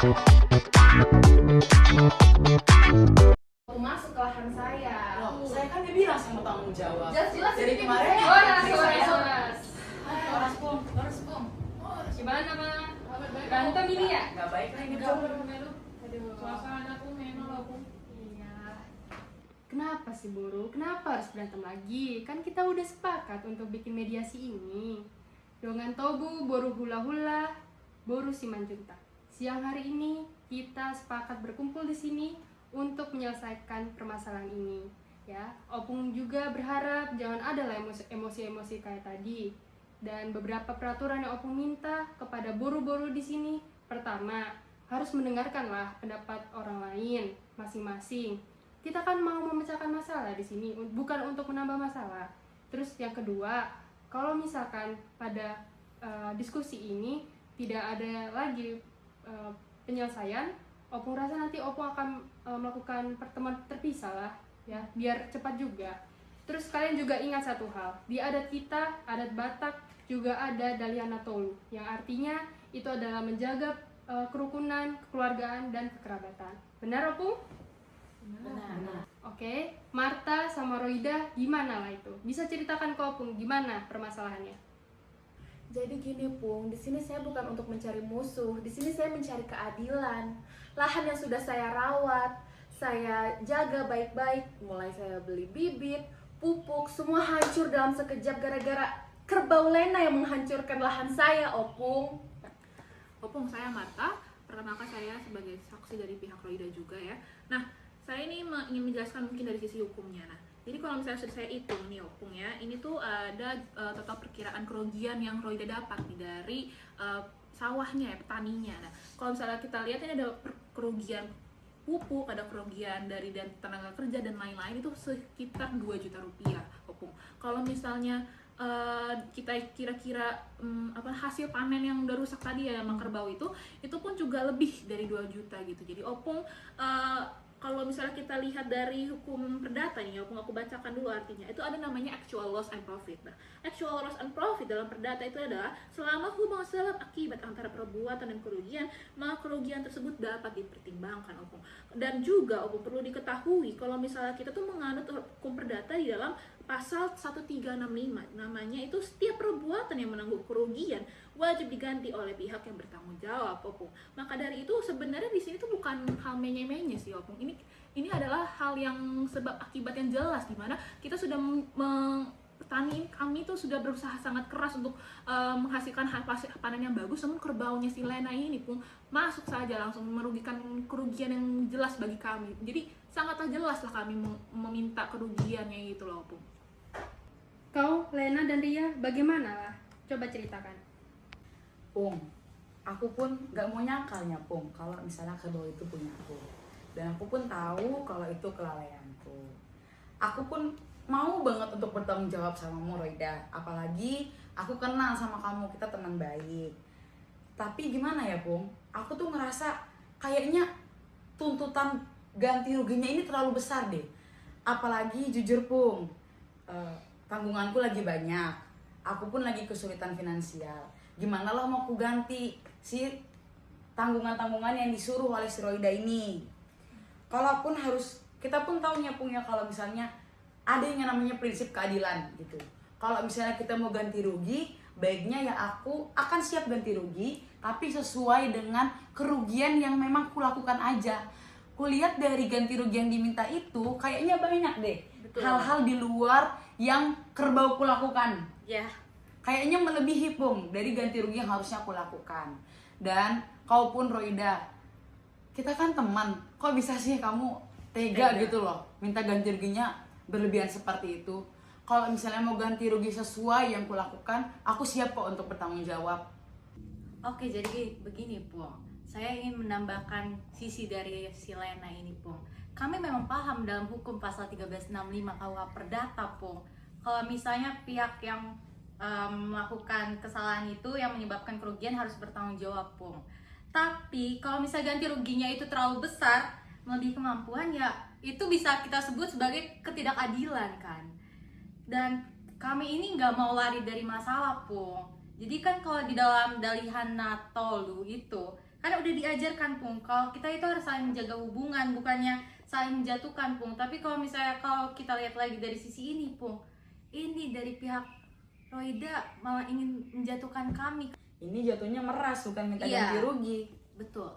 Masuk ke lahan saya. Loh, saya kan udah bilang sama tanggung jawab. Jelas-jelas Dari ini kemarin saya. ya. Horas. Horas pung, horas pung. Gimana mah? Berantem ini ya? Gak baik lah ini Enggak, pung. Aduh. Suasana tuh memang loh, Bung. Iya. Kenapa sih Buru? Kenapa harus berantem lagi? Kan kita udah sepakat untuk bikin mediasi ini. Dongan tobu, boru hula-hula, boru simanjunta. Siang hari ini kita sepakat berkumpul di sini untuk menyelesaikan permasalahan ini. Ya, Opung juga berharap jangan ada lah emosi-emosi kayak tadi. Dan beberapa peraturan yang Opung minta kepada boru-boru di sini. Pertama, harus mendengarkanlah pendapat orang lain masing-masing. Kita kan mau memecahkan masalah di sini, bukan untuk menambah masalah. Terus yang kedua, kalau misalkan pada diskusi ini tidak ada lagi penyelesaian, Opung rasa nanti Opung akan melakukan pertemuan terpisah lah, ya, biar cepat juga. Terus kalian juga ingat satu hal, di adat kita, adat Batak juga ada Daliana Tolu, yang artinya itu adalah menjaga kerukunan, kekeluargaan, dan kekerabatan. Benar, Opung? Benar. Oke, Marta sama Roida gimana lah itu? Bisa ceritakan ke Opung gimana permasalahannya? Jadi gini Pung, di sini saya bukan untuk mencari musuh, di sini saya mencari keadilan. Lahan yang sudah saya rawat, saya jaga baik-baik, mulai saya beli bibit, pupuk, semua hancur dalam sekejap gara-gara kerbau Lena yang menghancurkan lahan saya, Opung. Opung, saya Marta. Perkenalkan saya sebagai saksi dari pihak Roida juga ya. Nah, saya ini ingin menjelaskan mungkin dari sisi hukumnya. Nah, jadi kalau misalnya sudah saya hitung nih Opung ya, ini tuh ada total perkiraan kerugian yang Roida dapat nih dari sawahnya ya, petaninya. Nah, kalau misalnya kita lihat ini ada kerugian pupuk, ada kerugian dari dan tenaga kerja dan lain-lain itu sekitar 2 juta rupiah, Opung. Kalau misalnya kita kira-kira hasil panen yang udah rusak tadi ya sama kerbau itu pun juga lebih dari 2 juta gitu. Jadi Opung kalau misalnya kita lihat dari hukum perdata nih, aku bacakan dulu artinya. Itu ada namanya actual loss and profit. Nah, actual loss and profit dalam perdata itu adalah selama hubungan sebab akibat antara perbuatan dan kerugian, maka kerugian tersebut dapat dipertimbangkan, Opung. Dan juga Opung perlu diketahui kalau misalnya kita tuh menganut hukum perdata di dalam pasal 1365, namanya itu setiap perbuatan yang menanggung kerugian wajib diganti oleh pihak yang bertanggung jawab, Opung. Maka dari itu sebenarnya di sini tuh bukan hal menye-menye sih, Opung. Ini adalah hal yang sebab akibat yang jelas, di mana kita sudah petani kami tuh sudah berusaha sangat keras untuk menghasilkan hasil panen yang bagus, namun kerbaunya si Lena ini pun masuk saja langsung merugikan kerugian yang jelas bagi kami. Jadi sangatlah jelas lah kami meminta kerugiannya gitu loh, Opung. Kau, Lena dan Ria, bagaimana lah? Coba ceritakan. Pung, aku pun gak mau nyakalnya Pung kalau misalnya kerbau itu punya aku. Dan aku pun tahu kalau itu kelalaianku. Aku pun mau banget untuk bertanggung jawab sama Roida. Apalagi aku kenal sama kamu, kita teman baik. Tapi gimana ya Pung, aku tuh ngerasa kayaknya tuntutan ganti ruginya ini terlalu besar deh. Apalagi jujur Pung, tanggunganku lagi banyak. Aku pun lagi kesulitan finansial. Gimana lah mau aku ganti si tanggungan-tanggungan yang disuruh oleh si Roida ini. Kalaupun harus, kita pun taunya Pung ya, kalau misalnya ada yang namanya prinsip keadilan gitu. Kalau misalnya kita mau ganti rugi, baiknya ya aku akan siap ganti rugi, tapi sesuai dengan kerugian yang memang kulakukan aja. Kulihat dari ganti rugi yang diminta itu kayaknya banyak deh. Betul. Hal-hal di luar yang kerbau kulakukan. Ya. Kayaknya melebihi Pung dari ganti rugi yang harusnya aku lakukan. Dan kau pun Roida, kita kan teman, kok bisa sih kamu tega gitu loh minta ganti ruginya berlebihan seperti itu. Kalau misalnya mau ganti rugi sesuai yang kulakukan, aku siap kok untuk bertanggung jawab. Oke, jadi begini Pung, saya ingin menambahkan sisi dari si Lena ini Pung. Kami memang paham dalam hukum pasal 1365 KUH Perdata Pung, kalau misalnya pihak yang melakukan kesalahan itu yang menyebabkan kerugian harus bertanggung jawab Pung. Tapi kalau misalnya ganti ruginya itu terlalu besar, melebihi kemampuan, ya itu bisa kita sebut sebagai ketidakadilan kan. Dan kami ini nggak mau lari dari masalah Pung. Jadi kan kalau di dalam Dalihan Natolu itu Karena udah diajarkan Pung, kalau kita itu harus saling menjaga hubungan, bukannya saling menjatuhkan Pung. Tapi kalau misalnya kalau kita lihat lagi dari sisi ini Pung, ini dari pihak Roida malah ingin menjatuhkan kami. Ini jatuhnya meras, bukan minta Iya. ganti rugi. Betul.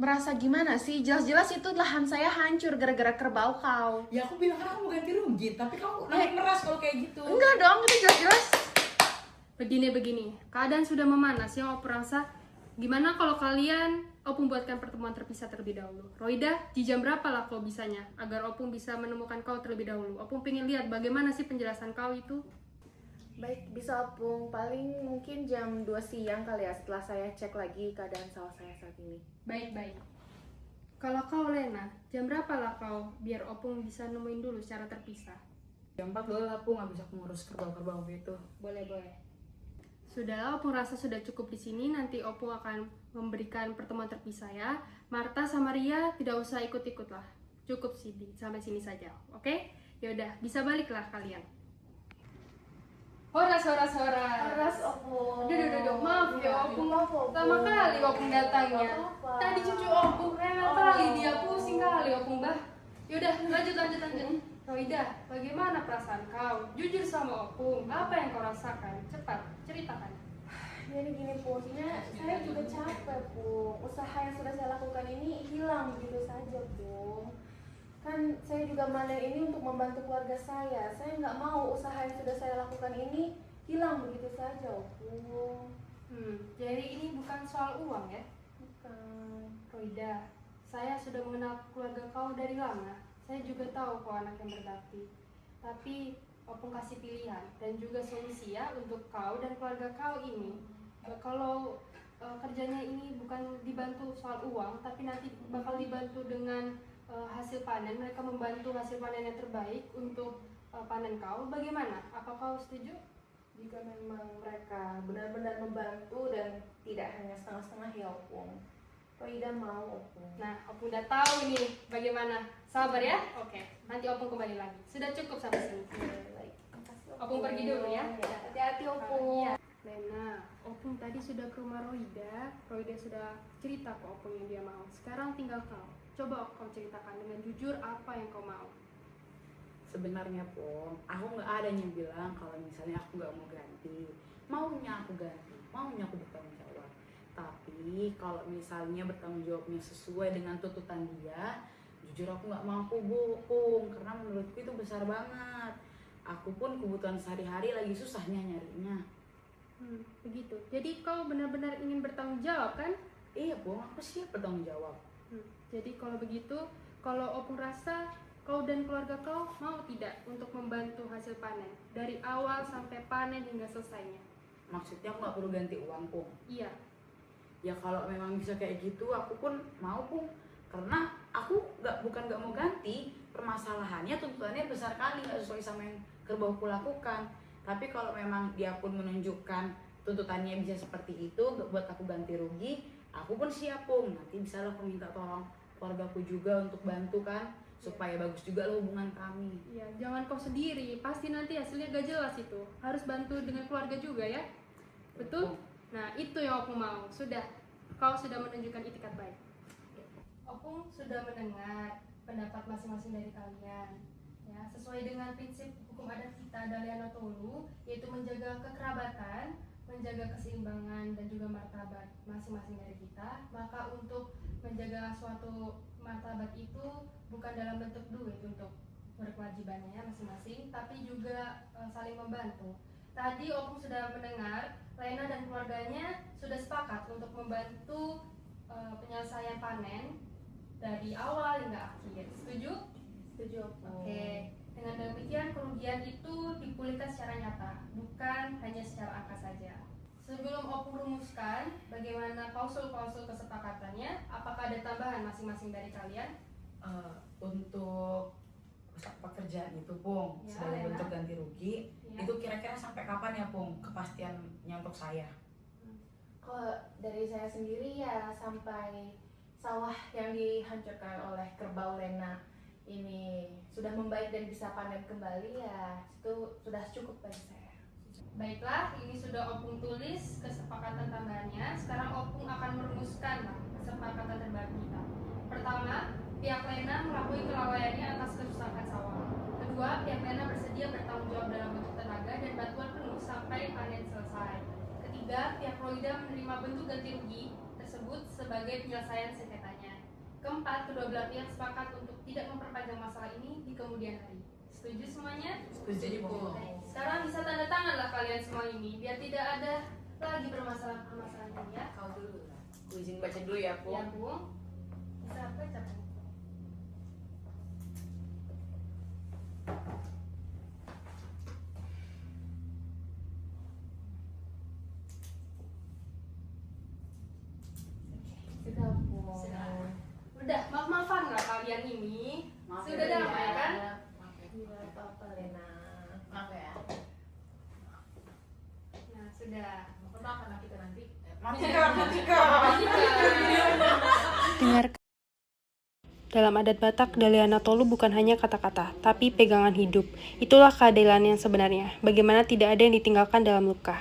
Merasa gimana sih? Jelas-jelas itu lahan saya hancur gara-gara kerbau kau. Ya aku bilang kan aku mau ganti rugi, tapi kamu naik meras kalau kayak gitu. Enggak dong, itu jelas-jelas. Begini, keadaan sudah memanas ya Opung rasa. Gimana kalau kalian Opung buatkan pertemuan terpisah terlebih dahulu. Roida, di jam berapa lah kau bisanya? Agar Opung bisa menemukan kau terlebih dahulu. Opung pengen lihat bagaimana sih penjelasan kau itu. Baik, bisa Opung. Paling mungkin jam 2 siang kali ya, setelah saya cek lagi keadaan sawah saya saat ini. Baik. Kalau kau Lena, jam berapa lah kau? Biar Opung bisa nemuin dulu secara terpisah. Jam 4 boleh lah, Pung, habis aku ngurus kerbau-kerbau gitu. Boleh. Sudahlah, Opung rasa sudah cukup di sini. Nanti Opung akan memberikan pertemuan terpisah ya. Marta sama Ria tidak usah ikut-ikut lah. Cukup sih sampai sini saja, oke? Yaudah, bisa baliklah kalian. Horas. Keras Opung. Duh, maaf ya Opung. Maaf, Opung. Pertama kali Opung datangnya. Nggak apa-apa. Tadi cucu Opung rewel kali dia, pusing kali Opung bah. Yaudah, lanjut. Roida, bagaimana perasaan kau? Jujur sama Opung, apa yang kau rasakan? Cepat, ceritakan. Jadi gini Pung, maksudnya saya juga capek Pung. Usaha yang sudah saya lakukan ini hilang begitu saja Pung. Kan saya juga manen ini untuk membantu keluarga saya. Saya nggak mau usaha yang sudah saya lakukan ini hilang begitu saja Pung. Jadi ini bukan soal uang ya? Bukan. Roida, saya sudah mengenal keluarga kau dari lama. Saya juga tahu kau anak yang berbakti. Tapi Opung kasih pilihan dan juga solusi ya untuk kau dan keluarga kau ini. Kalau kerjanya ini bukan dibantu soal uang, tapi nanti bakal dibantu dengan hasil panen. Mereka membantu hasil panen yang terbaik untuk panen kau. Bagaimana? Apa kau setuju? Jika memang mereka benar-benar membantu dan tidak hanya setengah-setengah ya Opung. Roida mau Opung. Nah, Opung udah tahu ini bagaimana. Sabar ya. Oke, nanti Opung kembali lagi. Sudah cukup sampai sini. Baik, makasih Opung pergi dulu ya. Hati-hati Opung. Iya. Lena, Opung tadi sudah ke rumah Roida. Roida sudah cerita ke Opung yang dia mau. Sekarang tinggal kau. Coba kau ceritakan dengan jujur apa yang kau mau. Sebenarnya, Pung, aku nggak ada yang bilang kalau misalnya aku nggak mau ganti. Maunya aku ganti, maunya aku bertanggung jawab. Tapi kalau misalnya bertanggung jawabnya sesuai dengan tuntutan dia, jujur aku nggak mampu, Pung, karena menurutku itu besar banget. Aku pun kebutuhan sehari-hari lagi susahnya nyarinya. Begitu. Jadi kau benar-benar ingin bertanggung jawab kan? Iya, Pung, aku siap bertanggung jawab. Jadi kalau begitu, kalau Opung rasa kau dan keluarga kau mau tidak untuk membantu hasil panen dari awal sampai panen hingga selesainya? Maksudnya aku nggak perlu ganti uang, Pung. Iya. Ya kalau memang bisa kayak gitu, aku pun mau, Pung. Karena aku bukan nggak mau ganti, permasalahannya tuntutannya besar kali, nggak sesuai sama yang kerbauku lakukan. Tapi kalau memang dia pun menunjukkan tuntutannya bisa seperti itu, nggak buat aku ganti rugi, aku pun siap, Pung. Nanti bisa lah aku minta tolong keluargaku juga untuk bantu kan, supaya bagus juga loh hubungan kami. Iya, jangan kau sendiri. Pasti nanti hasilnya gak jelas itu. Harus bantu dengan keluarga juga ya. Betul? Nah, itu yang Opung mau. Sudah. Kau sudah menunjukkan itikat baik. Opung sudah mendengar pendapat masing-masing dari kalian. Ya, sesuai dengan prinsip hukum adat kita Daliano Tolu, yaitu menjaga kekerabatan, menjaga keseimbangan dan juga martabat masing-masing dari kita. Maka untuk menjaga suatu martabat itu bukan dalam bentuk duit untuk berkewajibannya masing-masing, tapi juga saling membantu. Tadi Opung sudah mendengar Lena dan keluarganya sudah sepakat untuk membantu penyelesaian panen dari awal hingga akhir. Setuju? Setuju Opung. Oke. Dengan demikian kerugian itu dipulihkan secara nyata, bukan hanya secara angka saja. Sebelum Opung rumuskan bagaimana klausul-klausul kesepakatannya, apakah ada tambahan masing-masing dari kalian? Untuk pekerjaan itu, Pung, Ya, sebagai Lena. bentuk ganti rugi, Ya. itu kira-kira sampai kapan ya, Pung, kepastiannya untuk saya? Kalau dari saya sendiri ya sampai sawah yang dihancurkan oleh kerbau Lena ini sudah membaik dan bisa panen kembali, ya itu sudah cukup bagi saya. Baiklah, ini sudah Opung tulis kesepakatan tambahannya. Sekarang Opung akan merumuskan kesepakatan terbaru kita. Pertama, pihak Lena mengakui kelalaiannya atas kerusakan sawah. Kedua, pihak Lena bersedia bertanggung jawab dalam bentuk tenaga dan bantuan penuh sampai panen selesai. Ketiga, pihak Roida menerima bentuk ganti rugi tersebut sebagai penyelesaian sengketanya. Keempat, kedua belah pihak sepakat untuk tidak memperpanjang masalah ini di kemudian hari. Setuju semuanya? Setuju, Pung. Baik, sekarang bisa tanda tanganlah kalian semua ini biar tidak ada lagi permasalahan-permasalahan ini ya. Kau dulu lah. Aku izin baca dulu ya, Ya, Pung. Bung. Bisa baca, Bung. Sudah, Pung. Sudah. Udah, maaf-maafan lah kalian ini. Maaf Sudah ya, damai kan? Tidak apa-apa, Lena. Maaf ya. Nah, sudah. Maaf anak kita nanti. Matikan. Dalam adat Batak, Daliana Tolu bukan hanya kata-kata, tapi pegangan hidup. Itulah keadilan yang sebenarnya. Bagaimana tidak ada yang ditinggalkan dalam luka.